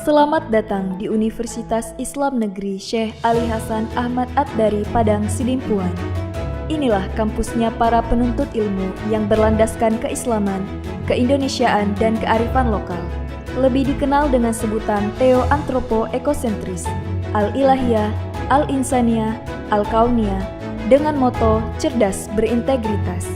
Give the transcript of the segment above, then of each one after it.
Selamat datang di Universitas Islam Negeri Syekh Ali Hasan Ahmad At-Dari Padang Sidimpuan. Inilah kampusnya para penuntut ilmu yang berlandaskan keislaman, keindonesiaan, dan kearifan lokal. Lebih dikenal dengan sebutan Theo-Antropo-Ekosentris, Al-Ilahiyah, Al-Insaniyah, Al-Kauniyah, dengan moto cerdas berintegritas.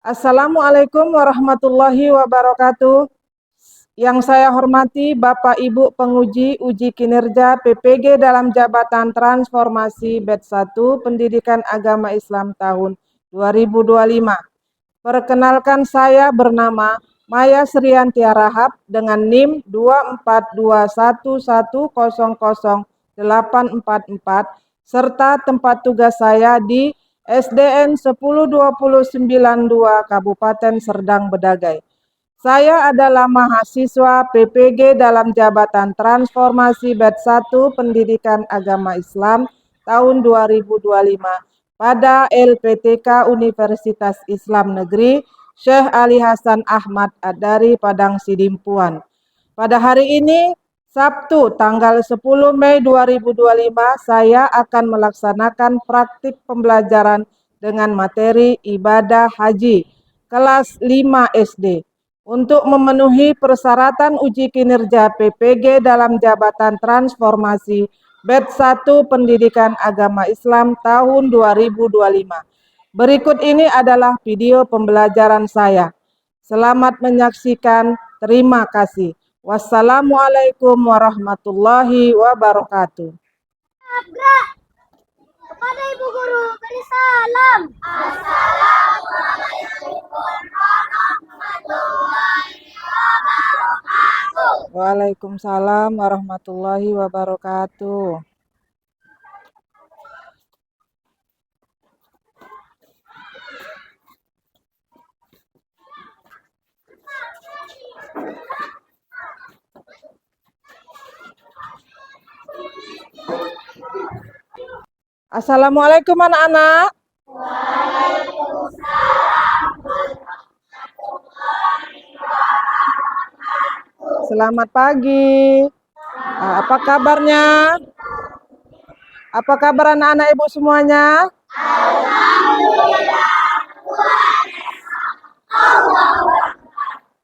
Assalamualaikum warahmatullahi wabarakatuh. Yang saya hormati Bapak Ibu penguji uji kinerja PPG dalam jabatan transformasi Batch 1 Pendidikan Agama Islam tahun 2025. Perkenalkan, saya bernama Maya Srianti Rahab dengan NIM 24211000844 serta tempat tugas saya di SDN 102092 Kabupaten Serdang Bedagai. Saya adalah mahasiswa PPG dalam jabatan transformasi Batch 1 Pendidikan Agama Islam tahun 2025 pada LPTK Universitas Islam Negeri Syekh Ali Hasan Ahmad At-Dari Padang Sidimpuan. Pada hari ini, Sabtu tanggal 10 Mei 2025, saya akan melaksanakan praktik pembelajaran dengan materi ibadah haji kelas 5 SD. Untuk memenuhi persyaratan uji kinerja PPG dalam jabatan transformasi Batch 1 Pendidikan Agama Islam tahun 2025. Berikut ini adalah video pembelajaran saya. Selamat menyaksikan. Terima kasih. Wassalamualaikum warahmatullahi wabarakatuh. Kepada Ibu Guru, beri salam. Assalamualaikum warahmatullahi wabarakatuh. Waalaikumsalam warahmatullahi wabarakatuh. Assalamualaikum anak-anak. Selamat pagi. Apa kabarnya? Apa kabar anak-anak ibu semuanya?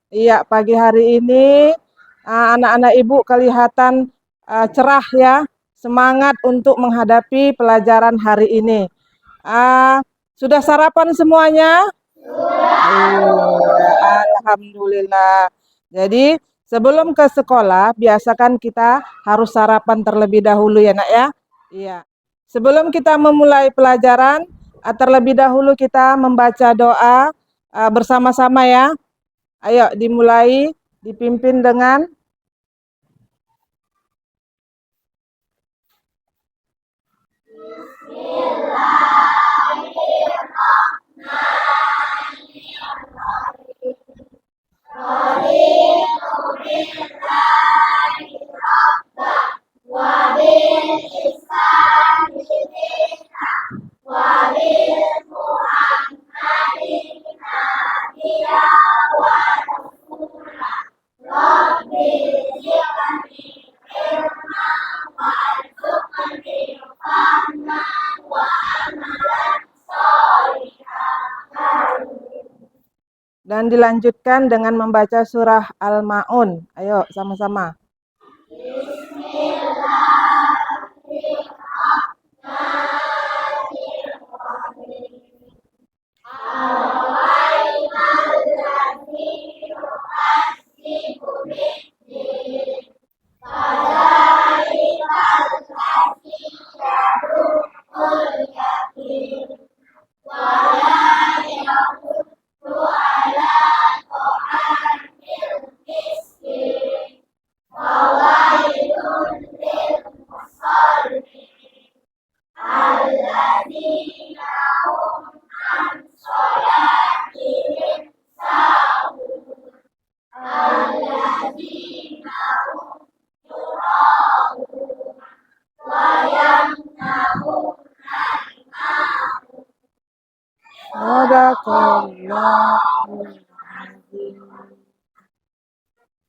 Iya, pagi hari ini anak-anak ibu kelihatan cerah ya, semangat untuk menghadapi pelajaran hari ini. Sudah sarapan semuanya? Alhamdulillah. Jadi sebelum ke sekolah, biasakan kita harus sarapan terlebih dahulu ya nak ya. Iya. Sebelum kita memulai pelajaran, terlebih dahulu kita membaca doa bersama-sama ya. Ayo dimulai, dipimpin dengan dan dilanjutkan dengan membaca surah Al-Ma'un. Ayo sama-sama.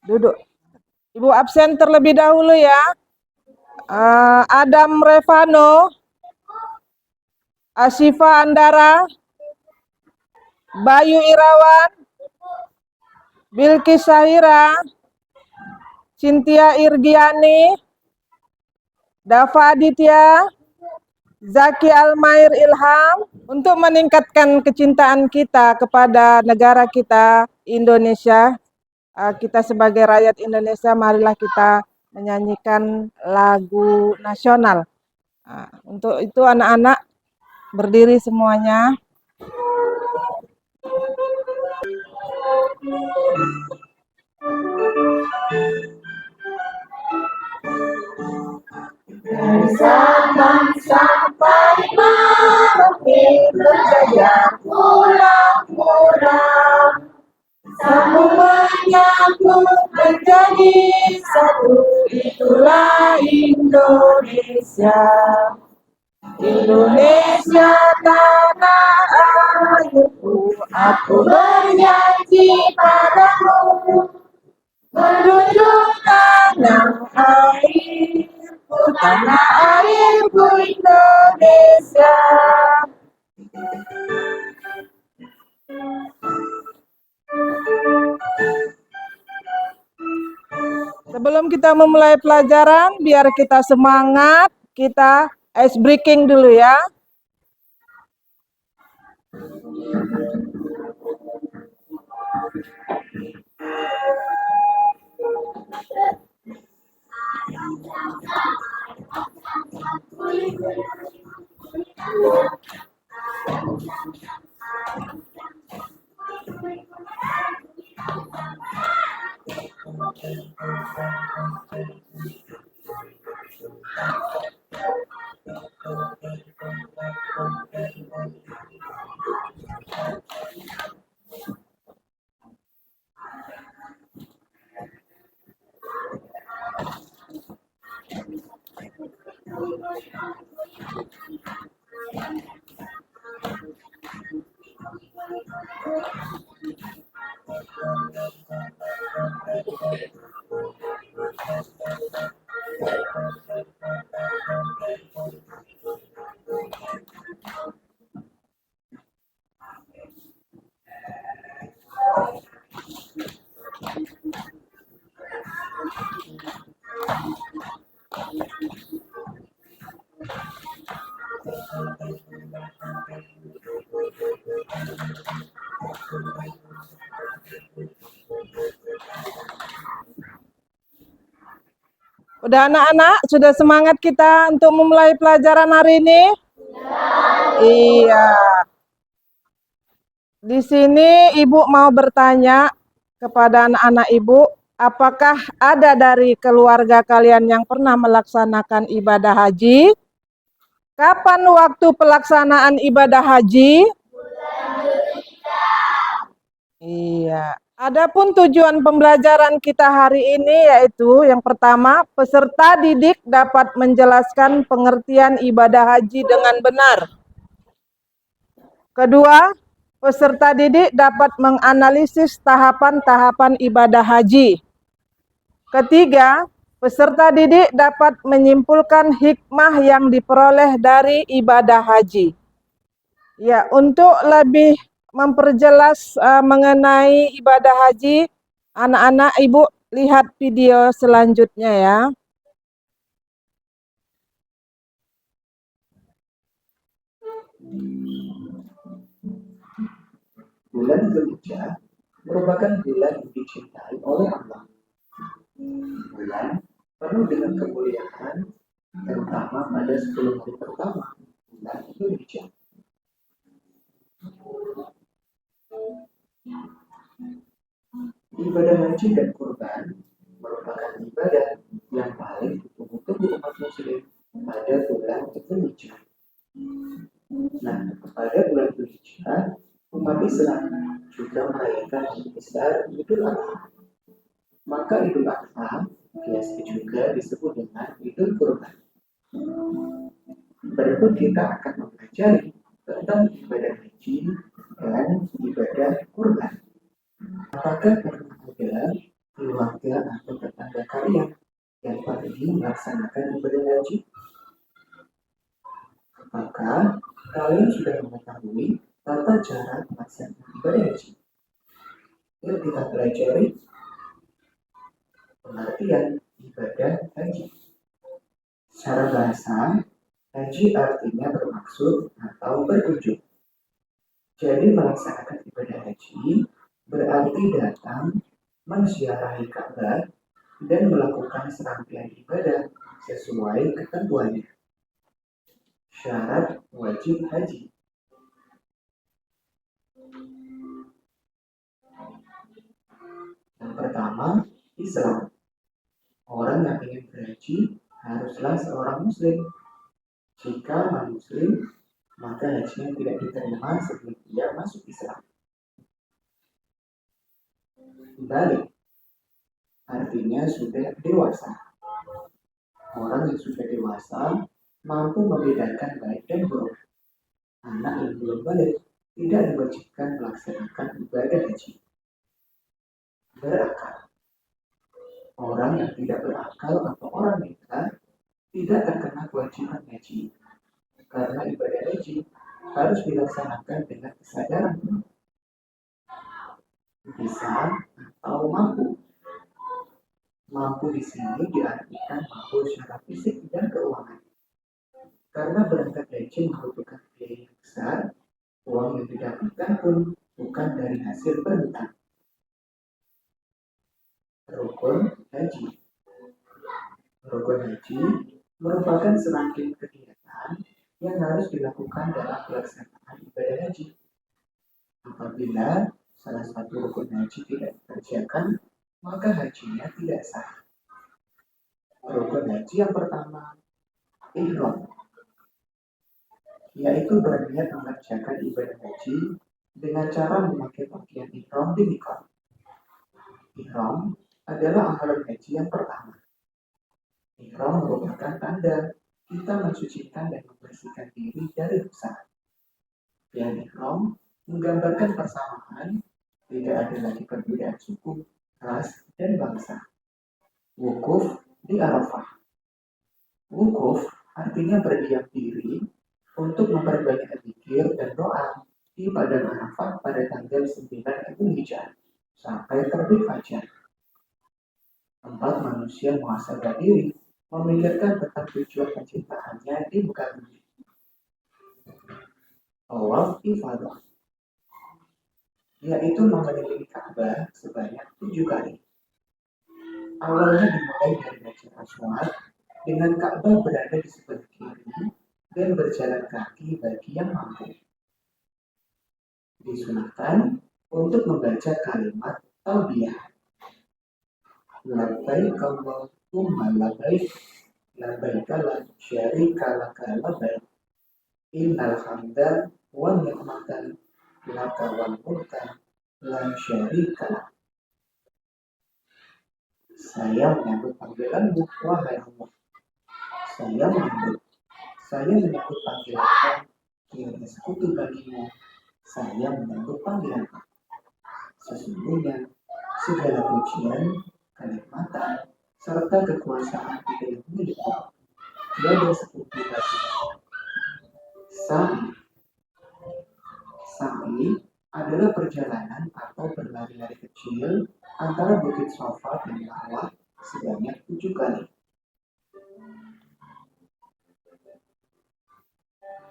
Duduk. Ibu absen terlebih dahulu ya. Adam Revano, Asyifa Andara, Bayu Irawan, Bilkis Syahira, Cynthia Irgiani, Dava Aditya, Zaki Almair Ilham, untuk meningkatkan kecintaan kita kepada negara kita, Indonesia. Kita sebagai rakyat Indonesia, marilah kita menyanyikan lagu nasional. Untuk itu anak-anak berdiri semuanya. Dari Sabang sampai Merauke berjaya pulang-pulang, sambung menyambung menjadi satu, itulah Indonesia. Indonesia tanah airku, aku bernyanyi padamu, menjunjung tanah airku, tanah airku Indonesia. Sebelum kita memulai pelajaran, biar kita semangat, kita ice breaking dulu ya. Udah anak-anak, sudah semangat kita untuk memulai pelajaran hari ini? Iya. Di sini Ibu mau bertanya kepada anak-anak Ibu, apakah ada dari keluarga kalian yang pernah melaksanakan ibadah haji? Kapan waktu pelaksanaan ibadah haji? Iya. Adapun tujuan pembelajaran kita hari ini yaitu yang pertama, peserta didik dapat menjelaskan pengertian ibadah haji dengan benar. Kedua, peserta didik dapat menganalisis tahapan-tahapan ibadah haji. Ketiga, peserta didik dapat menyimpulkan hikmah yang diperoleh dari ibadah haji. Ya, untuk lebih memperjelas mengenai ibadah haji, anak-anak Ibu lihat video selanjutnya ya. Bulan Dzulhijjah merupakan bulan yang dicintai oleh Allah. Bulan penuh dengan kemuliaan, terutama pada 10 hari pertama bulan Dzulhijjah. Ibadah haji dan kurban merupakan ibadah yang paling ditunggu-tunggu umat muslim pada bulan Dzulhijjah. Nah, pada bulan Dzulhijjah, umat Islam juga merayakan hari besar Idul Adha. Maka Idul Adha biasa juga disebut dengan Idul Kurban. Berikut kita akan mempelajari tentang ibadah haji dan ibadah apakah pernah ada keluarga atau tetangga kalian yang pergi melaksanakan ibadah haji? Apakah kalian sudah mengetahui tata cara melaksanakan ibadah haji? Yuk kita pelajari pengertian ibadah haji. Secara bahasa, haji artinya bermaksud atau bertujuan. Jadi melaksanakan ibadah haji berarti datang menziarahi Ka'bah dan melakukan serangkaian ibadah sesuai ketentuannya. Syarat wajib haji. Yang pertama, Islam. Orang yang ingin berhaji haruslah seorang muslim. Jika non-muslim, maka hajinya tidak diterima sebelum dia masuk Islam. Balik, artinya sudah dewasa. Orang yang sudah dewasa mampu membedakan baik dan buruk. Anak yang belum balik tidak diwajibkan melaksanakan ibadah haji. Berakal. Orang yang tidak berakal atau orang nekat tidak terkena kewajiban haji. Karena ibadah haji harus dilaksanakan dengan kesadaran penuh. Bisa atau mampu. Mampu di sini diartikan mampu secara fisik dan keuangan. Karena berangkat haji membutuhkan biaya yang besar, uang yang didapatkan pun bukan dari hasil berhutang. Rukun haji. Rukun haji merupakan serangkaian kegiatan yang harus dilakukan dalam pelaksanaan ibadah haji. Apabila salah satu rukun haji tidak dikerjakan, maka hajinya tidak sah. Rukun haji yang pertama, ihram, yaitu berniat mengerjakan ibadah haji dengan cara memakai pakaian ihram di miqat. Ihram adalah amalan haji yang pertama. Ihram merupakan tanda kita mensucikan dan membersihkan diri dari dosa. Dan ihram menggambarkan persamaan, tidak ada lagi perbedaan suku, ras, dan bangsa. Wukuf di Arafah. Wukuf artinya berdiam diri untuk memperbanyak zikir dan doa di padang Arafah pada tanggal 9 Dzulhijjah sampai terbit fajar. Tempat manusia muhasabah diri, memikirkan tentang tujuan penciptaannya di muka bumi. Tawaf ifadah, yaitu mengelilingi Ka'bah sebanyak 7 kali. Awalnya dimulai dari Hajar Aswad dengan Ka'bah berada di sebelah kiri dan berjalan kaki bagi yang mampu. Disunahkan untuk membaca kalimat talbiyah. Labbaik Allahumma labbaik, labbaik la syarika laka labbaik, innal hamda wa ni'mata laka wal mulka la syarika lak. Saya menyambut panggilanmu, wahai Allah. Saya menyambut panggilanmu, tiada sekutu bagimu. Saya menyambut panggilanmu. Sesungguhnya segala pujian, kenikmatan, serta kekuasaan tidak milikmu. Tiada sekutu bagimu. Sa'i adalah perjalanan atau berlari-lari kecil antara Bukit Safa dan Marwah sebanyak 7 kali.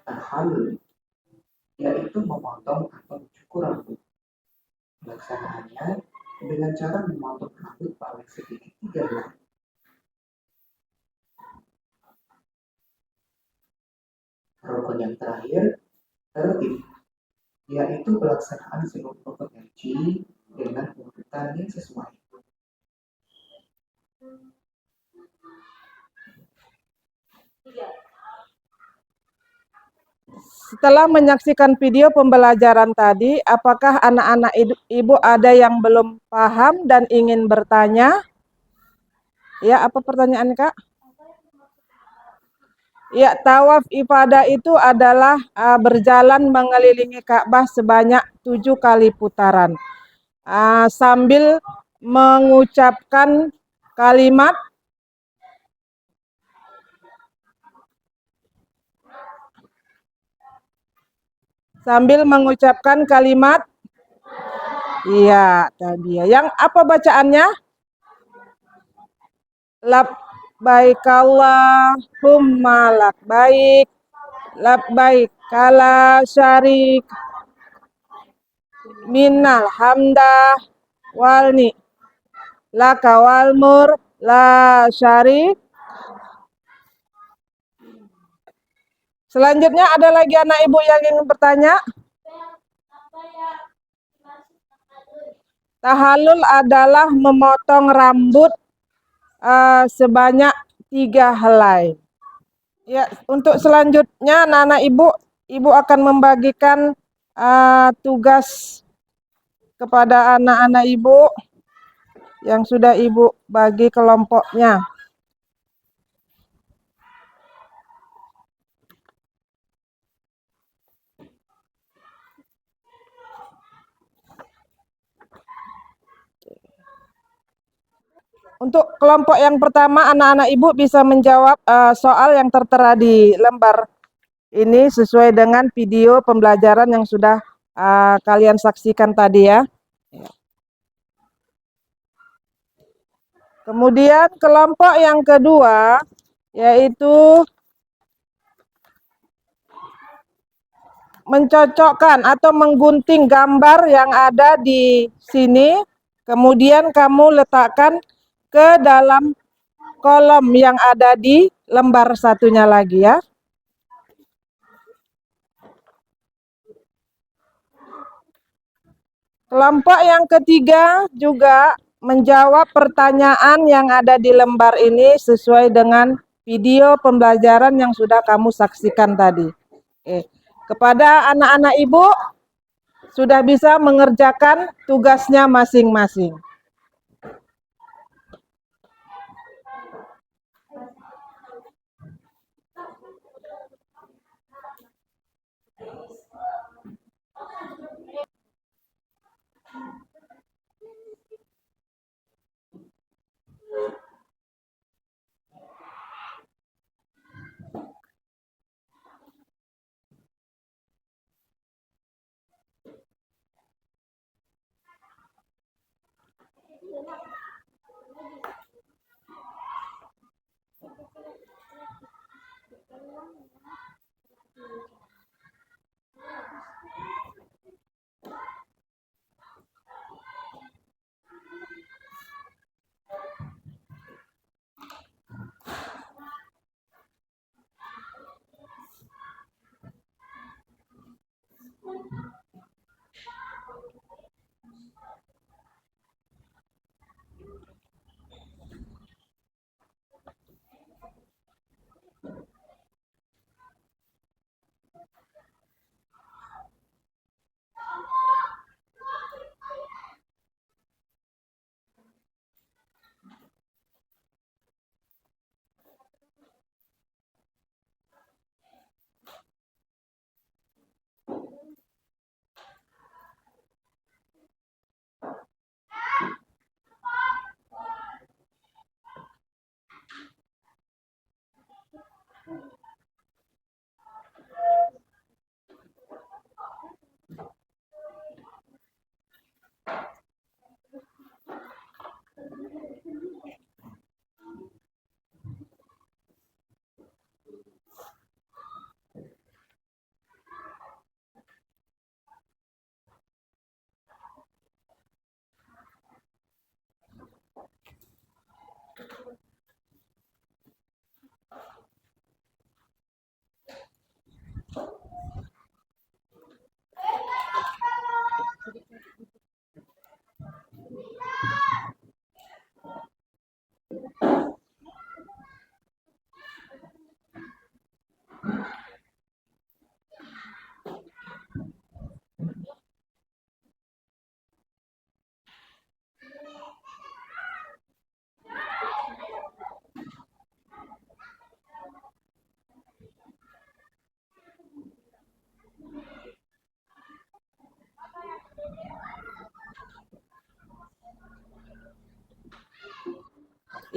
Tahallul, yaitu memotong atau mencukur rambut. Pelaksanaannya dengan cara memotong rambut paling sedikit 3 helai. Rukun yang terakhir, tertib, yaitu pelaksanaan seluruh rukun haji dengan urutan yang sesuai. Setelah menyaksikan video pembelajaran tadi, apakah anak-anak ibu ada yang belum paham dan ingin bertanya? Ya, apa pertanyaan Kak? Ya, tawaf ifadah itu adalah berjalan mengelilingi Ka'bah sebanyak 7 kali putaran. sambil mengucapkan kalimat iya tadi ya. Yang apa bacaannya? Labbaik Allahumma labbaik, labbaik kala syarik minal hamda walni laka wal mur la syarik. Selanjutnya ada lagi anak ibu yang ingin bertanya? Tahallul adalah memotong rambut sebanyak 3 helai. Ya, untuk selanjutnya anak-anak ibu akan membagikan tugas kepada anak-anak ibu yang sudah ibu bagi kelompoknya. Untuk kelompok yang pertama, anak-anak ibu bisa menjawab soal yang tertera di lembar ini sesuai dengan video pembelajaran yang sudah kalian saksikan tadi ya. Kemudian kelompok yang kedua yaitu mencocokkan atau menggunting gambar yang ada di sini, kemudian kamu letakkan ke dalam kolom yang ada di lembar satunya lagi ya. Kelompok yang ketiga juga menjawab pertanyaan yang ada di lembar ini sesuai dengan video pembelajaran yang sudah kamu saksikan tadi. Oke. Kepada anak-anak ibu sudah bisa mengerjakan tugasnya masing-masing.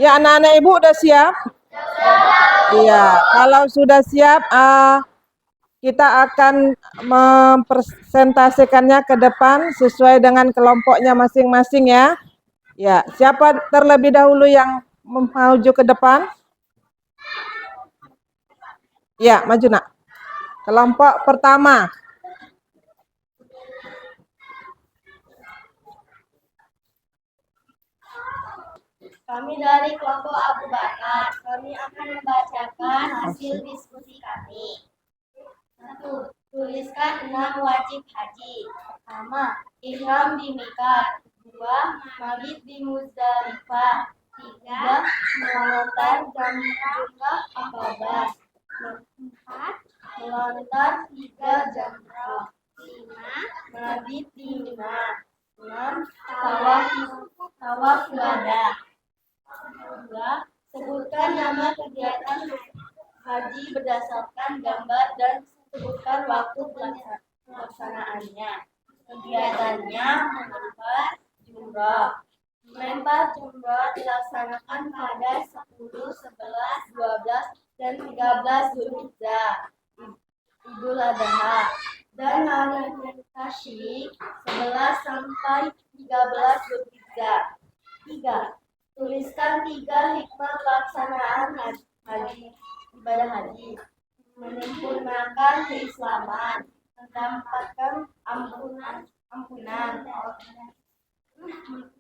Ya, anak-anak ibu udah siap? Iya, kalau sudah siap, kita akan mempresentasikannya ke depan sesuai dengan kelompoknya masing-masing ya. Ya, siapa terlebih dahulu yang maju ke depan? Ya, maju nak. Kelompok pertama. Kami dari kelompok Abu Bakar. Kami akan membacakan hasil diskusi kami. 1. Tuliskan 6 wajib haji. Pertama, ihram di miqat. 2. Mabit di Muzdalifah. 3. Melontar jumrah Aqabah. 4. Melontar 3 jamrah. 5. Mabit di Mina. 6. Tawaf wada. 2. Sebutkan nama kegiatan haji berdasarkan gambar dan sebutkan waktu pelaksanaannya. Kegiatannya melempar jumrah dilaksanakan pada 10, 11, 12, dan 13 Zulhijjah, Idul Adha, dan hari tasyrik 11 sampai 13 Zulhijjah. 3. Tuliskan 3 hikmah pelaksanaan haji, ibadah haji. Menyempurnakan keislaman, mendapatkan ampunan,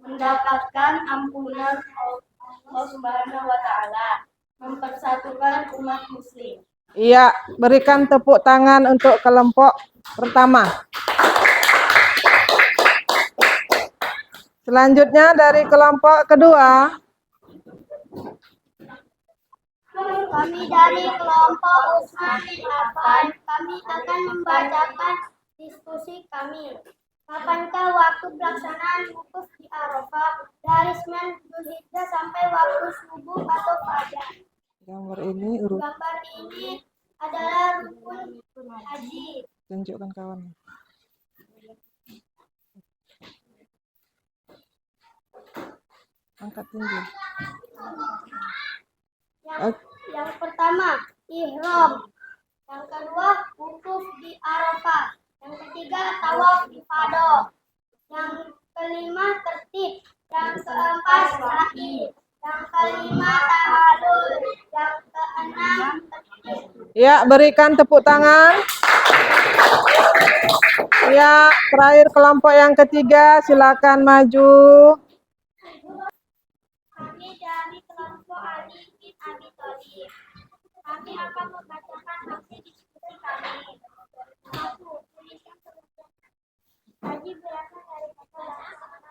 mendapatkan ampunan Allah Subhanahu wa Ta'ala, mempersatukan umat Muslim. Iya, berikan tepuk tangan untuk kelompok pertama. Selanjutnya dari kelompok kedua. Kami dari kelompok Utsman bin Affan, kami akan membacakan diskusi kami. Kapankah waktu pelaksanaan wukuf di Arafah dari 9 Zulhijjah sampai waktu subuh atau fajar? Gambar ini urut. Gambar ini adalah rukun haji. Tunjukkan kawan. Angkat tinggi. Yang pertama, ihram. Yang kedua, wukuf di Arafah. Yang ketiga, tawaf ifadah. Yang kelima, tertib. Yang keempat, sa'i. Yang kelima, tahallul. Yang keenam, tertib. Ya, berikan tepuk tangan. Ya, terakhir kelompok yang ketiga, silakan maju. Kami dari kelompok Ali bin Abi Thalib. Kami akan membacakan hasil diskusi kami. 1. Tuliskan sebutkan haji berasal dari kata tuliskan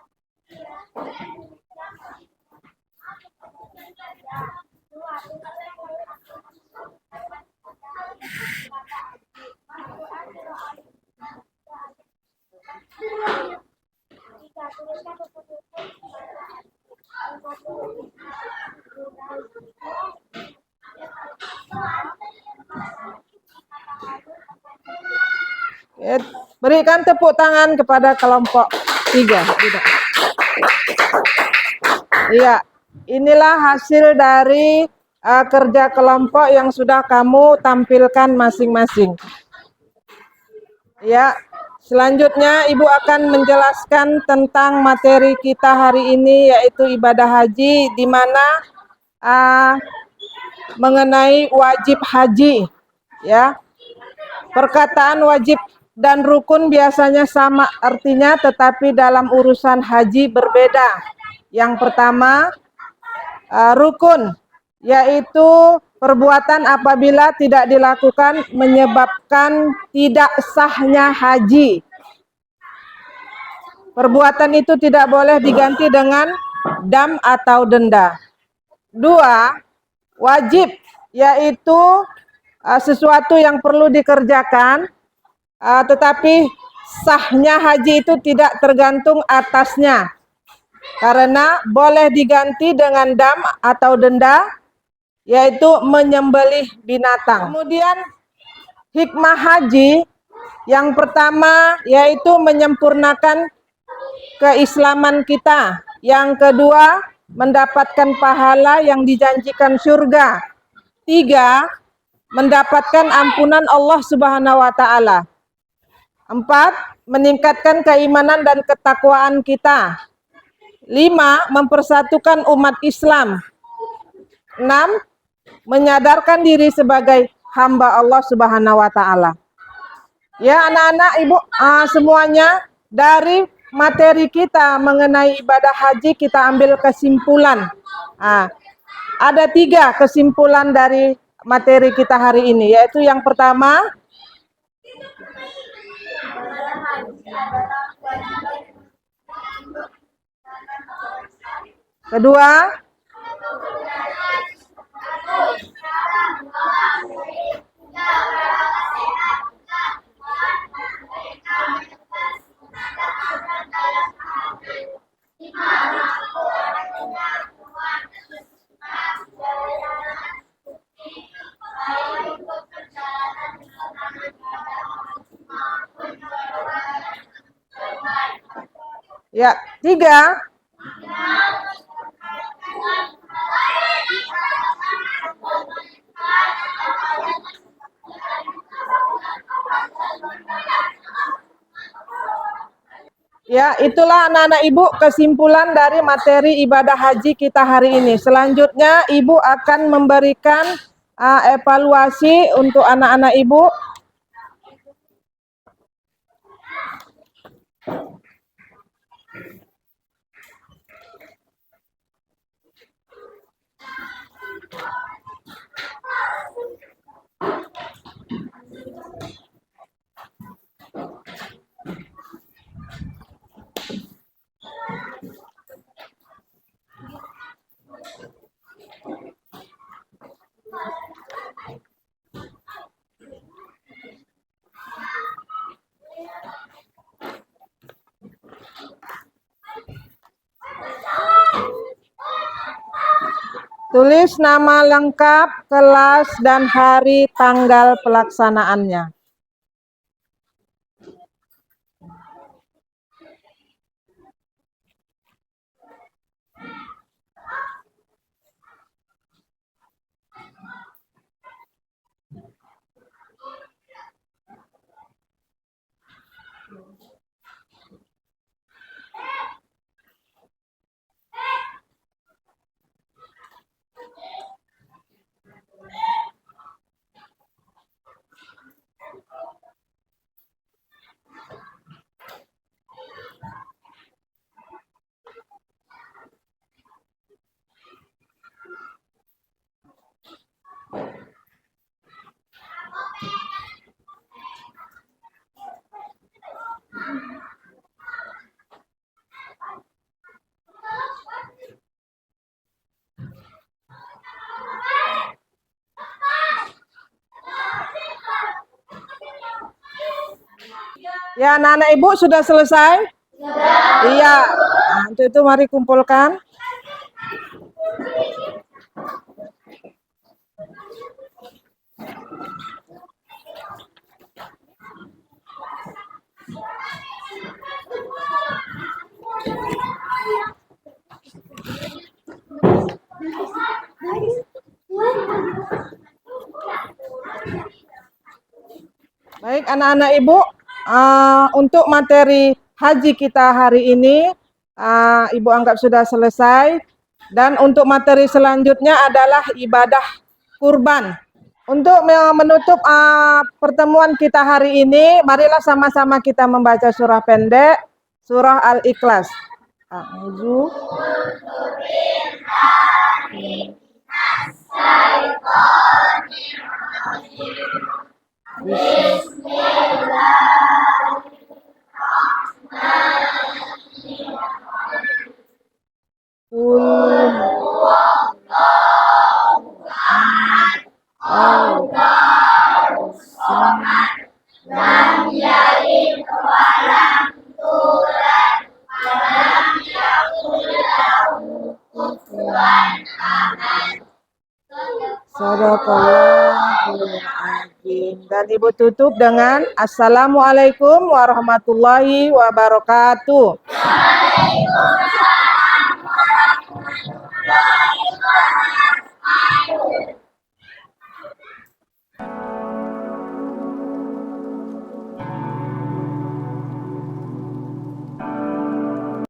Ya, berikan tepuk tangan kepada kelompok 3. Iya, inilah hasil dari kerja kelompok yang sudah kamu tampilkan masing-masing. Ya, selanjutnya Ibu akan menjelaskan tentang materi kita hari ini, yaitu ibadah haji, di mana mengenai wajib haji. Ya, perkataan wajib dan rukun biasanya sama artinya, tetapi dalam urusan haji berbeda. Yang pertama, rukun, yaitu perbuatan apabila tidak dilakukan menyebabkan tidak sahnya haji. Perbuatan itu tidak boleh diganti dengan dam atau denda. 2, wajib, yaitu sesuatu yang perlu dikerjakan, tetapi sahnya haji itu tidak tergantung atasnya, karena boleh diganti dengan dam atau denda, yaitu menyembelih binatang. Kemudian hikmah haji yang pertama yaitu menyempurnakan keislaman kita. Yang kedua, mendapatkan pahala yang dijanjikan surga. 3, mendapatkan ampunan Allah Subhanahu wa taala. 4, meningkatkan keimanan dan ketakwaan kita. 5, mempersatukan umat Islam. 6, menyadarkan diri sebagai hamba Allah Subhanahu wa taala. Ya anak-anak, Ibu, semuanya dari materi kita mengenai ibadah haji kita ambil kesimpulan. Ada 3 kesimpulan dari materi kita hari ini, yaitu yang pertama, kedua, ya, 3, ya, itulah anak-anak Ibu kesimpulan dari materi ibadah haji kita hari ini. Selanjutnya Ibu akan memberikan evaluasi untuk anak-anak Ibu. Tulis nama lengkap, kelas, dan hari tanggal pelaksanaannya. Ya, anak-anak Ibu sudah selesai? Sudah. Iya. Nah, untuk itu mari kumpulkan. Baik, anak-anak Ibu, untuk materi haji kita hari ini, Ibu anggap sudah selesai. Dan untuk materi selanjutnya adalah ibadah kurban. Untuk menutup pertemuan kita hari ini, marilah sama-sama kita membaca surah pendek, surah Al-Ikhlas. A'udzu Sadaqallahul Azim. Dan Ibu tutup dengan Assalamualaikum warahmatullahi wabarakatuh. Waalaikumsalam warahmatullahi wabarakatuh.